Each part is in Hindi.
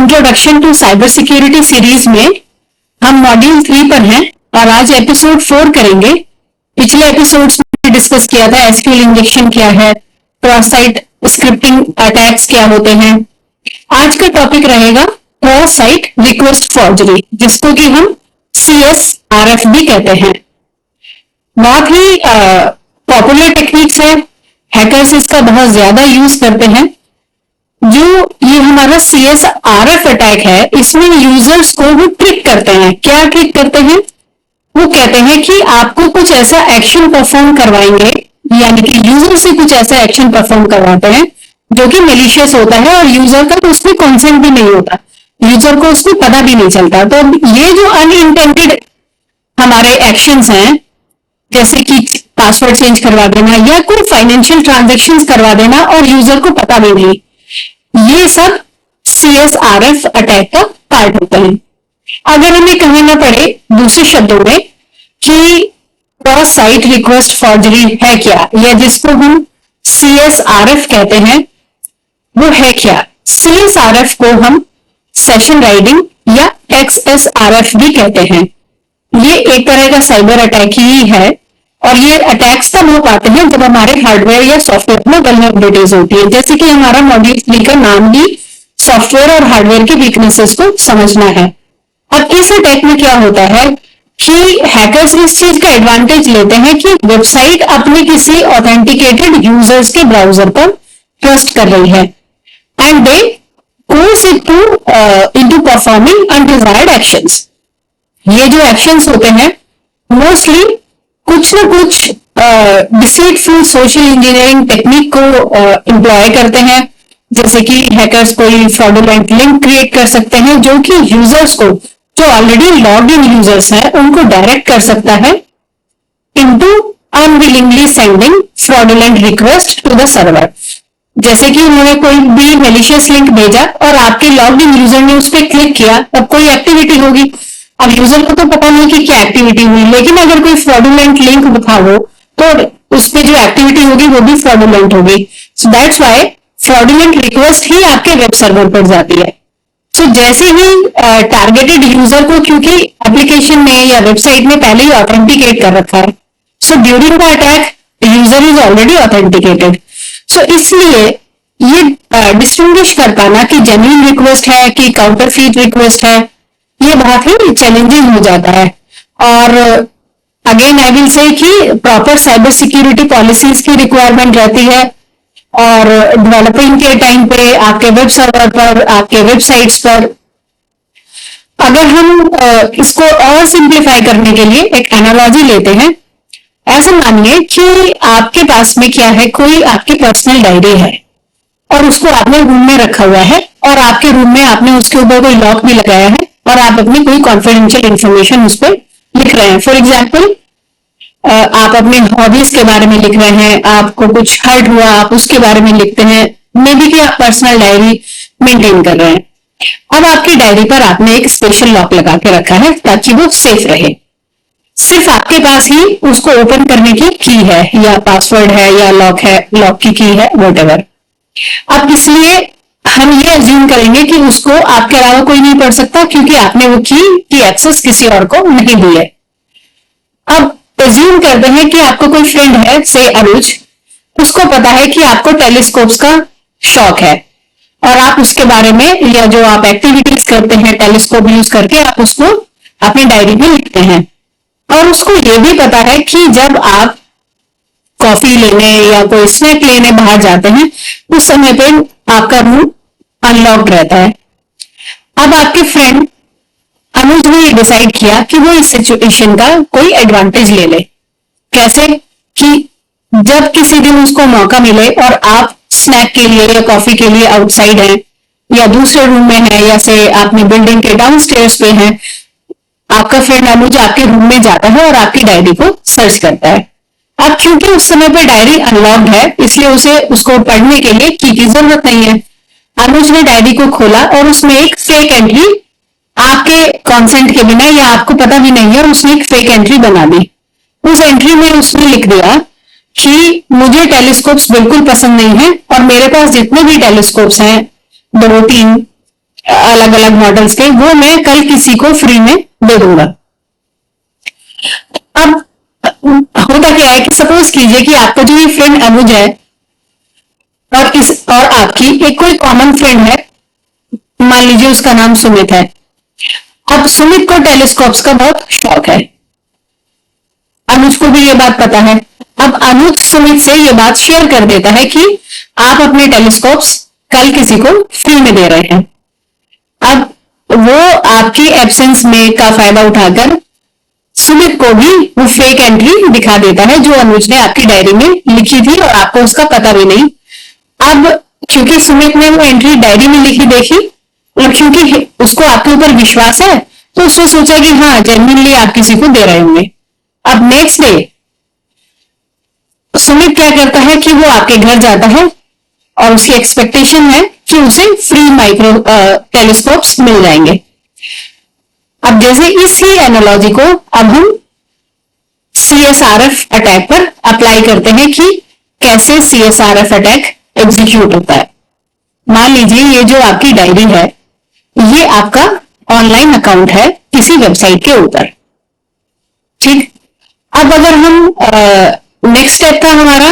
Introduction to cyber security series में हम मॉड्यूल 3 पर हैं और आज एपिसोड 4 करेंगे। पिछले एपिसोड्स में डिस्कस किया था एसक्यूएल इंजेक्शन क्या है, क्रॉस साइट स्क्रिप्टिंग अटैक्स क्या होते हैं। आज का टॉपिक रहेगा क्रॉस साइट रिक्वेस्ट फॉर्जरी, जिसको कि हम CSRF भी कहते हैं। बहुत ही पॉपुलर टेक्निक्स है, हैकर्स इसका बहुत ज्यादा यूज करते हैं। जो ये हमारा CSRF अटैक है, इसमें यूजर्स को वो ट्रिक करते हैं। क्या ट्रिक करते हैं? वो कहते हैं कि आपको कुछ ऐसा एक्शन परफॉर्म करवाएंगे, यानी कि यूजर से कुछ ऐसा एक्शन परफॉर्म करवाते हैं जो कि मेलिशियस होता है और यूजर का उसमें कॉन्सेंट भी नहीं होता, यूजर को उसमें पता भी नहीं चलता। तो ये जो अनइंटेंडेड हमारे एक्शंस हैं, जैसे कि पासवर्ड चेंज करवा देना या कोई फाइनेंशियल ट्रांजैक्शंस करवा देना और यूजर को पता भी नहीं, ये सब CSRF अटैक का पार्ट होता है। अगर हमें कहना पड़े दूसरे शब्दों में कि क्रॉस साइट रिक्वेस्ट फॉर्जरी है क्या, या जिसको हम CSRF कहते हैं, वो है क्या? CSRF को हम सेशन राइडिंग या XSRF भी कहते हैं। ये एक तरह का साइबर अटैक ही है और ये अटैक्स तब हो पाते हैं जब हमारे हार्डवेयर या सॉफ्टवेयर में वल्नरेबिलिटीज होती है। जैसे कि हमारा मॉड्यूल 3 का नाम ही सॉफ्टवेयर और हार्डवेयर की वीकनेसेस को समझना है। अब इस अटैक में क्या होता है कि हैकर्स इस चीज का एडवांटेज लेते हैं कि वेबसाइट अपने किसी ऑथेंटिकेटेड यूजर्स के ब्राउजर पर ट्रस्ट कर रही है and they course it into performing undesired actions. ये जो एक्शंस होते हैं मोस्टली कुछ ना कुछ डिसीटफुल सोशल इंजीनियरिंग टेक्निक को एम्प्लॉय करते हैं। जैसे कि हैकर्स कोई फ्रॉडुलेंट लिंक क्रिएट कर सकते हैं जो कि यूजर्स को, जो ऑलरेडी लॉग्ड इन यूजर्स हैं, उनको डायरेक्ट कर सकता है into unwillingly sending fraudulent request to the server. जैसे कि उन्होंने कोई भी मेलिशियस लिंक भेजा और आपके लॉग्ड इन यूजर ने उस पर क्लिक किया, अब कोई एक्टिविटी होगी। अब यूजर को तो पता नहीं कि क्या एक्टिविटी हुई, लेकिन अगर कोई फ्रॉडुलेंट लिंक दिखा हो तो उस पर जो एक्टिविटी होगी वो भी फ्रॉडुलेंट होगी। So that's why fraudulent request ही आपके वेब सर्वर पर जाती है। सो जैसे ही टारगेटेड यूजर को, क्योंकि एप्लीकेशन में या वेबसाइट में पहले ही ऑथेंटिकेट कर रखा है, so during the attack user is already authenticated. So इसलिए ये डिस्टिंग्विश कर पाना कि जेन्युइन रिक्वेस्ट है कि काउंटरफीट रिक्वेस्ट है, ये बहुत ही चैलेंजिंग हो जाता है। और अगेन आई विल से कि प्रॉपर साइबर सिक्योरिटी पॉलिसीज की रिक्वायरमेंट रहती है और डेवलपिंग के टाइम पे आपके वेब सर्वर पर, आपके वेबसाइट्स पर। अगर हम इसको और सिंप्लीफाई करने के लिए एक एनालॉजी लेते हैं, ऐसा मानिए कि आपके पास में क्या है, कोई आपकी पर्सनल डायरी है और उसको आपने रूम में रखा हुआ है और आपके रूम में आपने उसके ऊपर कोई लॉक भी लगाया है और आप अपनी कोई कॉन्फिडेंशियल इंफॉर्मेशन उस पर लिख रहे हैं। फॉर एग्जाम्पल, आप अपने हॉबीज के बारे में लिख रहे हैं, आपको कुछ हर्ट हुआ आप उसके बारे में लिखते हैं, मे बी कि आप पर्सनल डायरी मेंटेन कर रहे हैं। अब आपकी डायरी पर आपने एक स्पेशल लॉक लगा के रखा है ताकि वो सेफ रहे। सिर्फ आपके पास ही उसको ओपन करने की की है, या पासवर्ड है, या लॉक है, लॉक की की है, व्हाटएवर। अब इसलिए हम ये अज्यूम करेंगे कि उसको आपके अलावा कोई नहीं पढ़ सकता, क्योंकि आपने वो की एक्सेस किसी और को नहीं दी है। अब अज्यूम करते हैं कि आपको कोई फ्रेंड है, से अनुज, उसको पता है कि आपको टेलीस्कोप्स का शौक है और आप उसके बारे में, या जो आप एक्टिविटीज करते हैं टेलीस्कोप यूज करके, आप उसको अपनी डायरी में लिखते हैं। और उसको ये भी पता है कि जब आप कॉफी लेने या कोई स्नैक लेने बाहर जाते हैं, उस समय पे आपका रूम अनलॉक्ड रहता है। अब आपके फ्रेंड अनुज ने डिसाइड किया कि वो इस सिचुएशन का कोई एडवांटेज ले ले। कैसे? कि जब किसी दिन उसको मौका मिले और आप स्नैक के लिए या कॉफी के लिए आउटसाइड हैं या दूसरे रूम में है, या से आपने बिल्डिंग के डाउनस्टेयर्स पे हैं, आपका फ्रेंड अनुज आपके रूम में जाता है और आपकी डायरी को सर्च करता है। अब क्योंकि उस समय पे डायरी अनलॉक्ड है, इसलिए उसे उसको पढ़ने के लिए की जरूरत नहीं है। अनुज ने डायरी को खोला और उसमें एक फेक एंट्री, आपके कॉन्सेंट के बिना या आपको पता भी नहीं है, उसने एक फेक एंट्री बना दी। उस एंट्री में उसने लिख दिया कि मुझे टेलीस्कोप्स बिल्कुल पसंद नहीं है और मेरे पास जितने भी टेलीस्कोप्स हैं, 2-3, अलग अलग मॉडल्स के, वो मैं कल किसी को फ्री में दे दूंगा। अब होता क्या है कि सपोज कीजिए कि आपका जो ये फ्रेंड अनुज है और आपकी एक कोई कॉमन फ्रेंड है, मान लीजिए उसका नाम सुमित है। अब सुमित को टेलीस्कोप्स का बहुत शौक है, अनुज को भी ये बात पता है। अब अनुज सुमित से ये बात शेयर कर देता है कि आप अपने टेलीस्कोप्स कल किसी को फ्री में दे रहे हैं। अब वो आपकी एब्सेंस में का फायदा उठाकर सुमित को भी वो फेक एंट्री दिखा देता है जो अनुज ने आपकी डायरी में लिखी थी और आपको उसका पता भी नहीं। अब क्योंकि सुमित ने वो एंट्री डायरी में लिखी देखी और क्योंकि उसको आपके ऊपर विश्वास है, तो उसने सोचा कि हाँ जेन्युइनली आप किसी को दे रहे होंगे। अब नेक्स्ट डे सुमित क्या करता है कि वो आपके घर जाता है और उसकी एक्सपेक्टेशन है कि उसे फ्री माइक्रो टेलीस्कोप्स मिल जाएंगे। अब जैसे इसी एनालॉजी को अब हम CSRF अटैक पर अप्लाई करते हैं कि कैसे CSRF अटैक एग्जीक्यूट होता है। मान लीजिए ये जो आपकी डायरी है, ये आपका ऑनलाइन अकाउंट है किसी वेबसाइट के ऊपर, ठीक। अब अगर हम नेक्स्ट स्टेप था हमारा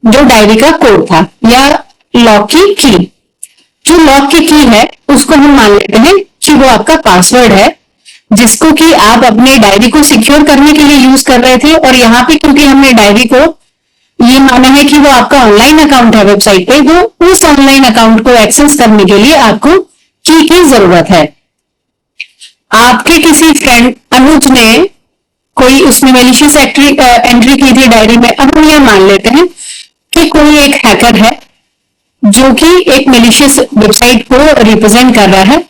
जो डायरी का कोड था या लॉक की जो लॉक की है उसको हम मान लेते हैं कि वो आपका पासवर्ड है, जिसको कि आप अपने डायरी को सिक्योर करने के लिए यूज कर रहे थे। और यहाँ पे क्योंकि हमने डायरी को ये माना है कि वो आपका ऑनलाइन अकाउंट है वेबसाइट पे, तो उस ऑनलाइन अकाउंट को एक्सेस करने के लिए आपको की जरूरत है। आपके किसी फ्रेंड अनुज ने कोई उसमें मेलिशियस एंट्री की थी डायरी में। अब हम यह मान लेते हैं कि कोई एक हैकर है जो कि एक मेलिशियस वेबसाइट को रिप्रेजेंट कर रहा है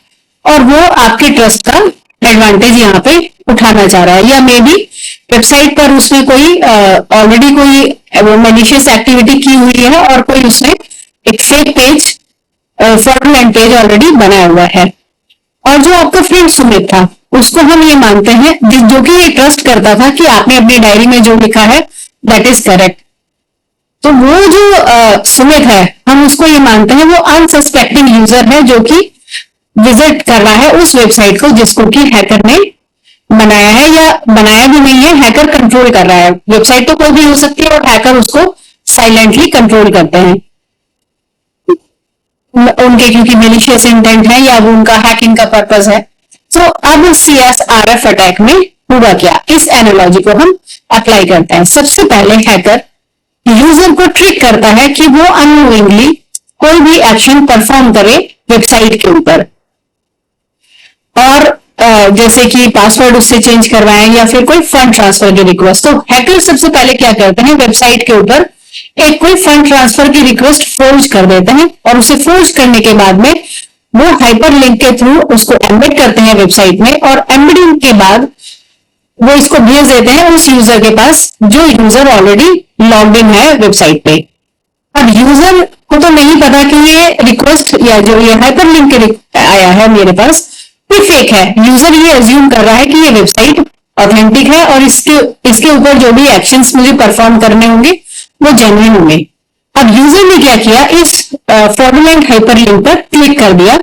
और वो आपके ट्रस्ट का एडवांटेज यहाँ पे उठाना चाह रहा है, या मे बी वेबसाइट पर उसने कोई ऑलरेडी कोई मेलिशियस एक्टिविटी की हुई है और कोई उसने एक fake page fraudulent page already बनाया हुआ है। और जो आपका फ्रेंड सुमित था उसको हम ये मानते हैं जो कि ये ट्रस्ट करता था कि आपने अपनी डायरी में जो लिखा है दैट इज करेक्ट। तो वो जो सुमित है हम उसको ये मानते हैं वो अनसस्पेक्टिंग यूजर है जो कि विजिट कर रहा है उस वेबसाइट को जिसको कि हैकर ने बनाया है, या बनाया भी नहीं है, हैकर कंट्रोल कर रहा है। वेबसाइट तो कोई भी हो सकती है और हैकर उसको साइलेंटली कंट्रोल करते हैं उनके क्योंकि मेलिशियस इंटेंट है या वो उनका हैकिंग का पर्पस है। तो अब CSRF अटैक में हुआ क्या, इस एनालॉजी को हम अप्लाई करते हैं। सबसे पहले हैकर यूजर को ट्रिक करता है कि वो अननोइंगली कोई भी एक्शन परफॉर्म करे वेबसाइट के ऊपर, और जैसे कि पासवर्ड उससे चेंज करवाएं या फिर कोई फंड ट्रांसफर की रिक्वेस्ट। तो हैकर सबसे पहले क्या करते हैं, वेबसाइट के ऊपर एक कोई फंड ट्रांसफर की रिक्वेस्ट फोर्ज कर देते हैं और उसे फोर्ज करने के बाद में वो हाइपर लिंक के थ्रू उसको एम्बेड करते हैं वेबसाइट में, और एम्बेडिंग के बाद वो इसको भेज देते हैं उस यूजर के पास जो यूजर ऑलरेडी लॉग्ड इन है वेबसाइट पे। अब यूजर को तो नहीं पता कि ये रिक्वेस्ट या जो ये हाइपर लिंक आया है मेरे पास ये फेक है। यूजर ये अज्यूम कर रहा है कि ये वेबसाइट ऑथेंटिक है और इसके ऊपर जो भी एक्शंस मुझे परफॉर्म करने होंगे वो जेन्युइन होंगे। अब यूजर ने क्या किया, इस फ्रॉडुलेंट हाइपर लिंक पर क्लिक कर दिया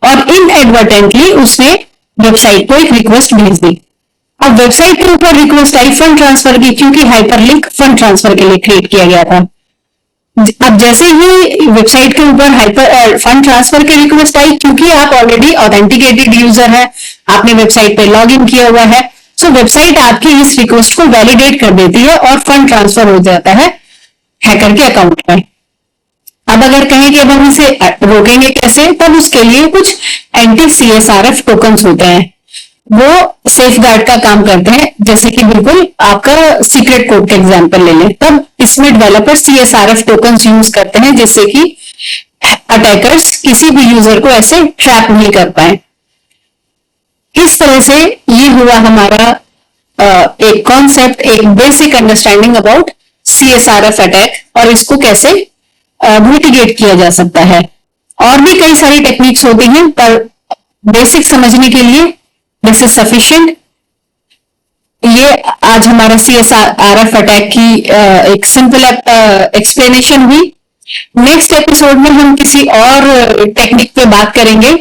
और इनएडवर्टेंटली उसने वेबसाइट को एक रिक्वेस्ट भेज दी। अब वेबसाइट के ऊपर रिक्वेस्ट आई फंड ट्रांसफर की, क्योंकि हाइपर लिंक फंड ट्रांसफर के लिए क्रिएट किया गया था। अब जैसे ही वेबसाइट के ऊपर हाइपर फंड ट्रांसफर की रिक्वेस्ट आई, क्योंकि आप ऑलरेडी ऑथेंटिकेटेड यूजर है, आपने वेबसाइट पे लॉग इन किया हुआ है, सो वेबसाइट आपकी इस रिक्वेस्ट को वैलिडेट कर देती है और फंड ट्रांसफर हो जाता है हैकर के अकाउंट में। अब अगर कहें कि अब हम इसे रोकेंगे कैसे, तब उसके लिए कुछ एंटी CSRF टोकन्स होते हैं, वो सेफ गार्ड का काम करते हैं। जैसे कि बिल्कुल आपका सीक्रेट कोड का एग्जांपल ले लें, तब इसमें डेवलपर CSRF टोकन्स यूज करते हैं जिससे कि अटैकर्स किसी भी यूजर को ऐसे ट्रैप नहीं कर पाए। इस तरह से ये हुआ हमारा एक कॉन्सेप्ट, एक basic understanding about CSRF attack और इसको कैसे मिटिगेट किया जा सकता है। और भी कई सारी टेक्निक्स होती हैं, पर बेसिक समझने के लिए दिस इज सफिशिएंट। ये आज हमारा CSRF अटैक की एक सिंपल एक्सप्लेनेशन हुई। नेक्स्ट एपिसोड में हम किसी और टेक्निक पे बात करेंगे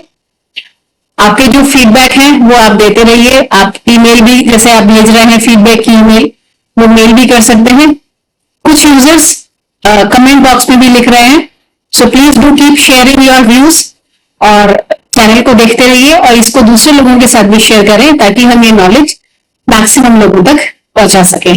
आपके जो फीडबैक है वो आप देते रहिए। आप ईमेल भी, जैसे आप भेज रहे हैं फीडबैक की ईमेल, वो मेल भी कर सकते हैं। कुछ यूजर्स कमेंट बॉक्स में भी लिख रहे हैं, so please do keep sharing your views, और चैनल को देखते रहिए और इसको दूसरे लोगों के साथ भी शेयर करें ताकि हम ये नॉलेज मैक्सिमम लोगों तक पहुंचा सकें।